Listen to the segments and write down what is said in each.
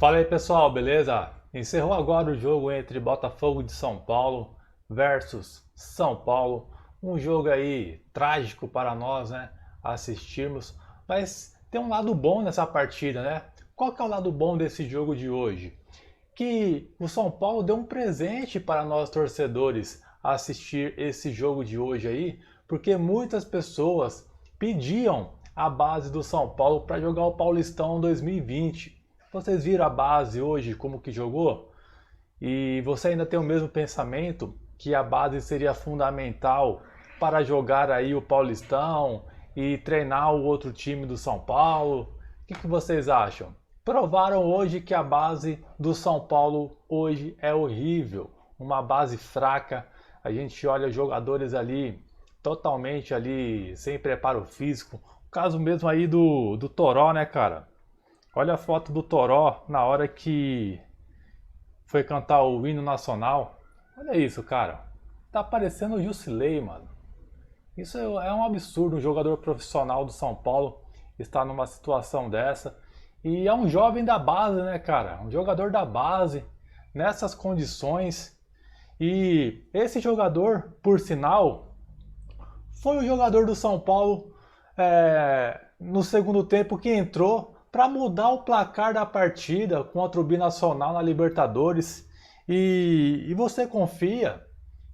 Fala aí pessoal, beleza? Encerrou agora o jogo entre Botafogo de São Paulo versus São Paulo. Um jogo aí trágico para nós, né? Assistirmos. Mas tem um lado bom nessa partida, né? Qual que é o lado bom desse jogo de hoje? Que o São Paulo deu um presente para nós torcedores assistir esse jogo de hoje aí, porque muitas pessoas pediam a base do São Paulo para jogar o Paulistão 2020. Vocês viram a base hoje como que jogou? E você ainda tem o mesmo pensamento que a base seria fundamental para jogar aí o Paulistão e treinar o outro time do São Paulo? O que vocês acham? Provaram hoje que a base do São Paulo hoje é horrível, uma base fraca. A gente olha jogadores ali totalmente ali sem preparo físico. O caso mesmo aí do Toró, né, cara? Olha a foto do Toró na hora que foi cantar o hino nacional. Olha isso, cara. Tá parecendo o Jusilei, mano. Isso é um absurdo, um jogador profissional do São Paulo estar numa situação dessa. E é um jovem da base, né, cara? Um jogador da base, nessas condições. E esse jogador, por sinal, foi o jogador do São Paulo no segundo tempo que entrou para mudar o placar da partida contra o Binacional na Libertadores. E você confia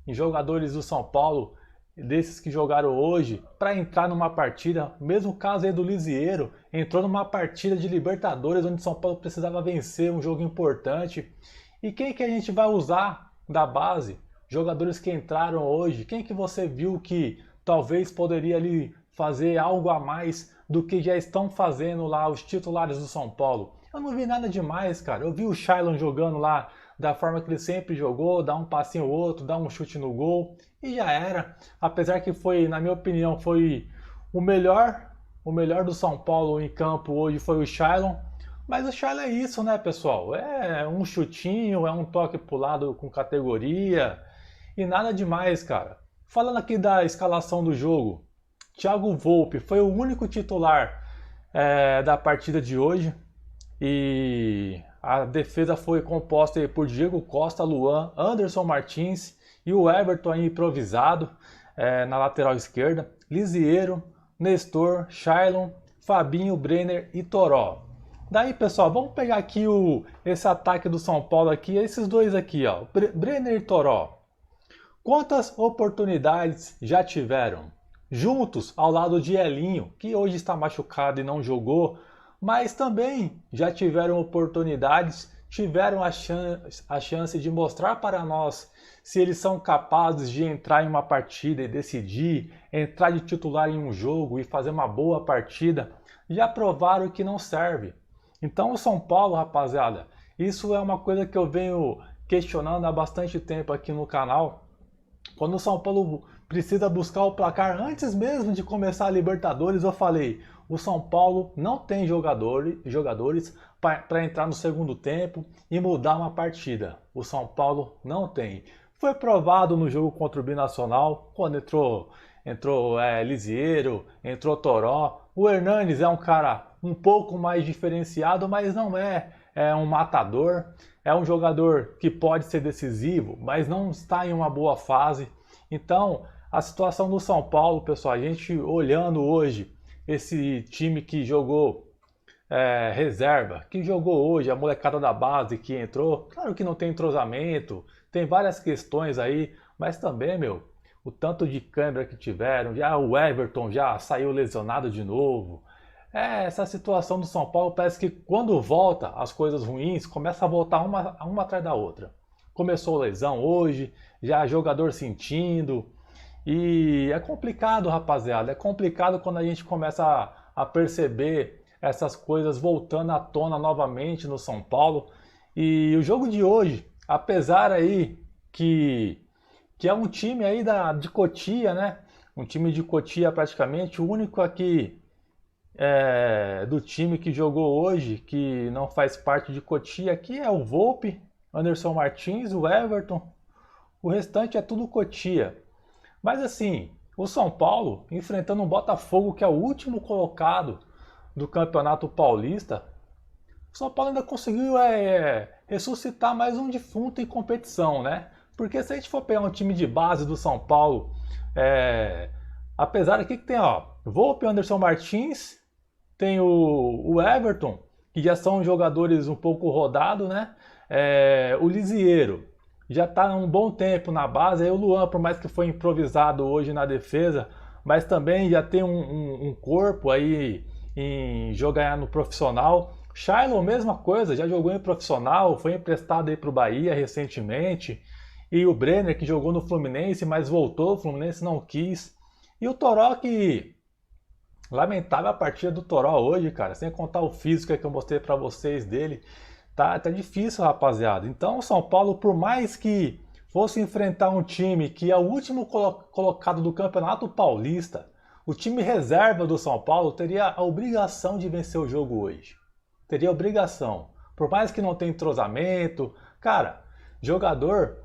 em jogadores do São Paulo, desses que jogaram hoje, para entrar numa partida? Mesmo caso aí do Lisieiro, entrou numa partida de Libertadores onde São Paulo precisava vencer um jogo importante. E quem que a gente vai usar da base? Jogadores que entraram hoje, quem que você viu que talvez poderia ali fazer algo a mais do que já estão fazendo lá os titulares do São Paulo? Eu não vi nada demais, cara. Eu vi o Shailon jogando lá da forma que ele sempre jogou, dar um passinho ou outro, dar um chute no gol e já era. Apesar que foi, na minha opinião, foi o melhor do São Paulo em campo hoje foi o Shailon. Mas o Shailon é isso, né, pessoal? É um chutinho, é um toque pro lado com categoria e nada demais, cara. Falando aqui da escalação do jogo, Thiago Volpe foi o único titular da partida de hoje e a defesa foi composta por Diego Costa, Luan, Anderson Martins e o Everton aí improvisado na lateral esquerda, Lisieiro, Nestor, Shailon, Fabinho, Brenner e Toró. Daí, pessoal, vamos pegar aqui esse ataque do São Paulo aqui, esses dois aqui, ó, Brenner e Toró. Quantas oportunidades já tiveram? Juntos ao lado de Elinho, que hoje está machucado e não jogou, mas também já tiveram oportunidades, tiveram a chance de mostrar para nós se eles são capazes de entrar em uma partida e decidir, entrar de titular em um jogo e fazer uma boa partida. Já provaram que não serve. Então o São Paulo, rapaziada, isso é uma coisa que eu venho questionando há bastante tempo aqui no canal. Quando o São Paulo precisa buscar o placar antes mesmo de começar a Libertadores, eu falei, o São Paulo não tem jogadores para entrar no segundo tempo e mudar uma partida. O São Paulo não tem. Foi provado no jogo contra o Binacional, quando entrou Lisieiro, entrou Toró. O Hernanes é um cara um pouco mais diferenciado, mas não é um matador. É um jogador que pode ser decisivo, mas não está em uma boa fase. Então, a situação do São Paulo, pessoal, a gente olhando hoje esse time que jogou reserva, que jogou hoje, a molecada da base que entrou, claro que não tem entrosamento, tem várias questões aí, mas também, o tanto de câmera que tiveram, já o Everton já saiu lesionado de novo. Essa situação do São Paulo parece que quando volta as coisas ruins, começa a voltar uma atrás da outra. Começou lesão hoje, já jogador sentindo. E é complicado, rapaziada. É complicado quando a gente começa a perceber essas coisas voltando à tona novamente no São Paulo. E o jogo de hoje, apesar aí que é um time aí de Cotia, né? Um time de Cotia praticamente, o único aqui do time que jogou hoje, que não faz parte de Cotia aqui, é o Volpe, Anderson Martins, o Everton. O restante é tudo Cotia. Mas assim, o São Paulo enfrentando um Botafogo que é o último colocado do Campeonato Paulista. o São Paulo ainda conseguiu ressuscitar mais um defunto em competição, né? Porque se a gente for pegar um time de base do São Paulo, apesar aqui que tem, ó, Volpe, Anderson Martins, tem o Everton, que já são jogadores um pouco rodados, né? O Lisieiro já está há um bom tempo na base. Aí o Luan, por mais que foi improvisado hoje na defesa, mas também já tem um corpo aí em jogar no profissional. Shailon, mesma coisa, já jogou em profissional, foi emprestado aí para o Bahia recentemente. E o Brenner, que jogou no Fluminense, mas voltou, o Fluminense não quis. E o Toró, que lamentável a partida do Toró hoje, cara, sem contar o físico que eu mostrei para vocês dele. Tá difícil, rapaziada. Então o São Paulo, por mais que fosse enfrentar um time que é o último colocado do Campeonato Paulista, o time reserva do São Paulo teria a obrigação de vencer o jogo hoje. Teria a obrigação. Por mais que não tenha entrosamento, cara, jogador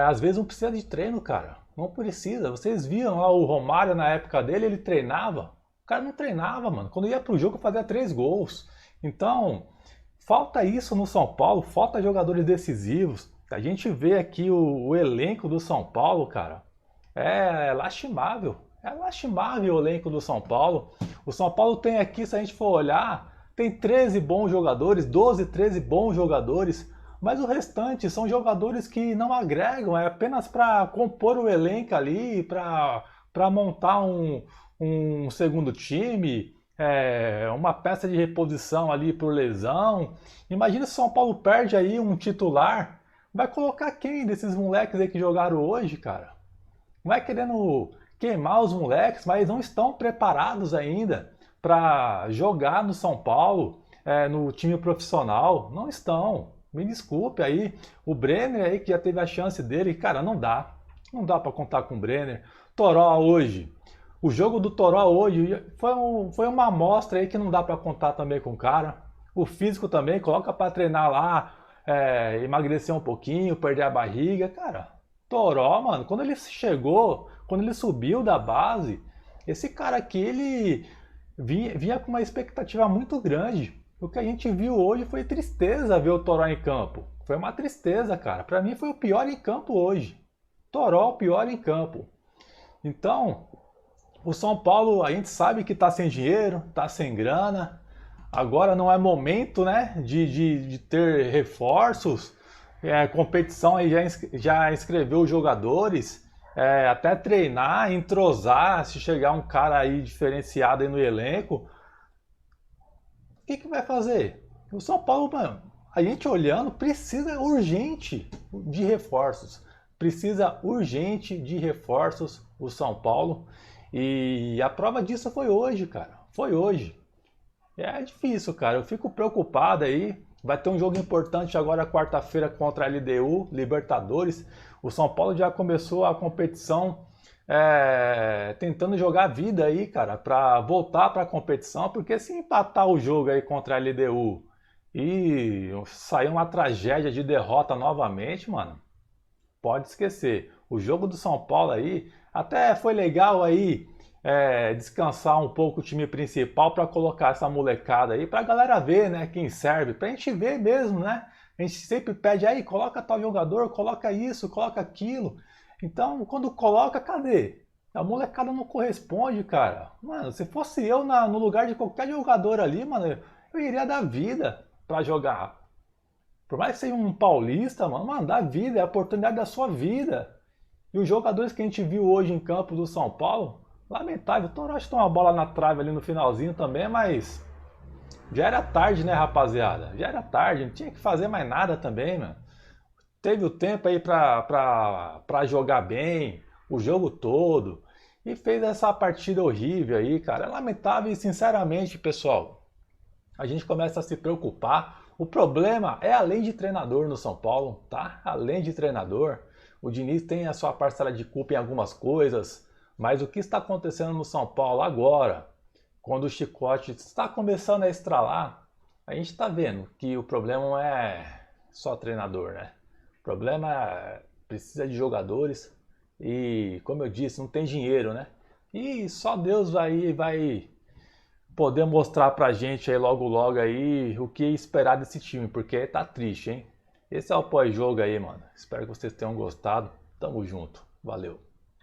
às vezes não precisa de treino, cara. Não precisa. Vocês viram lá o Romário na época dele, ele treinava. O cara não treinava, mano. Quando ia pro jogo fazia 3 gols. Então, falta isso no São Paulo, falta jogadores decisivos. A gente vê aqui o elenco do São Paulo, cara. É lastimável. É lastimável o elenco do São Paulo. O São Paulo tem aqui, se a gente for olhar, tem 13 bons jogadores, 12, 13 bons jogadores. Mas o restante são jogadores que não agregam, é apenas para compor o elenco ali, para montar um segundo time, uma peça de reposição ali por lesão. Imagina se o São Paulo perde aí um titular, vai colocar quem desses moleques aí que jogaram hoje, cara? Vai querendo queimar os moleques, mas não estão preparados ainda para jogar no São Paulo, no time profissional. Não estão. Me desculpe aí. O Brenner aí que já teve a chance dele, cara, não dá. Não dá para contar com o Brenner. Toró hoje. O jogo do Toró hoje foi uma amostra aí que não dá para contar também com o cara. O físico também, coloca para treinar lá, emagrecer um pouquinho, perder a barriga. Cara, Toró, mano, quando ele chegou, quando ele subiu da base, esse cara aqui, ele vinha com uma expectativa muito grande. O que a gente viu hoje foi tristeza ver o Toró em campo. Foi uma tristeza, cara. Para mim foi o pior em campo hoje. Toró, o pior em campo. Então, o São Paulo, a gente sabe que tá sem dinheiro, tá sem grana. Agora não é momento, né, de ter reforços. A competição aí já inscreveu os jogadores. Até treinar, entrosar, se chegar um cara aí diferenciado aí no elenco. O que vai fazer? O São Paulo, mano, a gente olhando, precisa urgente de reforços. Precisa urgente de reforços o São Paulo. E a prova disso foi hoje, cara. Foi hoje. É difícil, cara. Eu fico preocupado aí. Vai ter um jogo importante agora quarta-feira contra a LDU, Libertadores. O São Paulo já começou a competição tentando jogar a vida aí, cara, para voltar para a competição, porque se empatar o jogo aí contra a LDU e sair uma tragédia de derrota novamente, mano, pode esquecer. O jogo do São Paulo aí, até foi legal aí descansar um pouco o time principal para colocar essa molecada aí, pra galera ver, né, quem serve, pra gente ver mesmo, né? A gente sempre pede aí, coloca tal jogador, coloca isso, coloca aquilo. Então, quando coloca, cadê? A molecada não corresponde, cara. Mano, se fosse eu no lugar de qualquer jogador ali, mano, eu iria dar vida pra jogar. Por mais que seja um paulista, mano, dá vida, é a oportunidade da sua vida. E os jogadores que a gente viu hoje em campo do São Paulo, lamentável. O Torash tem uma bola na trave ali no finalzinho também, mas já era tarde, né, rapaziada? Já era tarde, não tinha que fazer mais nada também, mano. Teve o tempo aí pra jogar bem, o jogo todo, e fez essa partida horrível aí, cara. É lamentável e, sinceramente, pessoal, a gente começa a se preocupar. O problema é além de treinador no São Paulo, tá? Além de treinador, o Diniz tem a sua parcela de culpa em algumas coisas, mas o que está acontecendo no São Paulo agora, quando o chicote está começando a estralar, a gente está vendo que o problema não é só treinador, né? O problema precisa de jogadores e, como eu disse, não tem dinheiro, né? E só Deus vai poder mostrar pra gente aí logo logo aí o que esperar desse time, porque tá triste, hein? Esse é o pós-jogo aí, mano. Espero que vocês tenham gostado. Tamo junto. Valeu.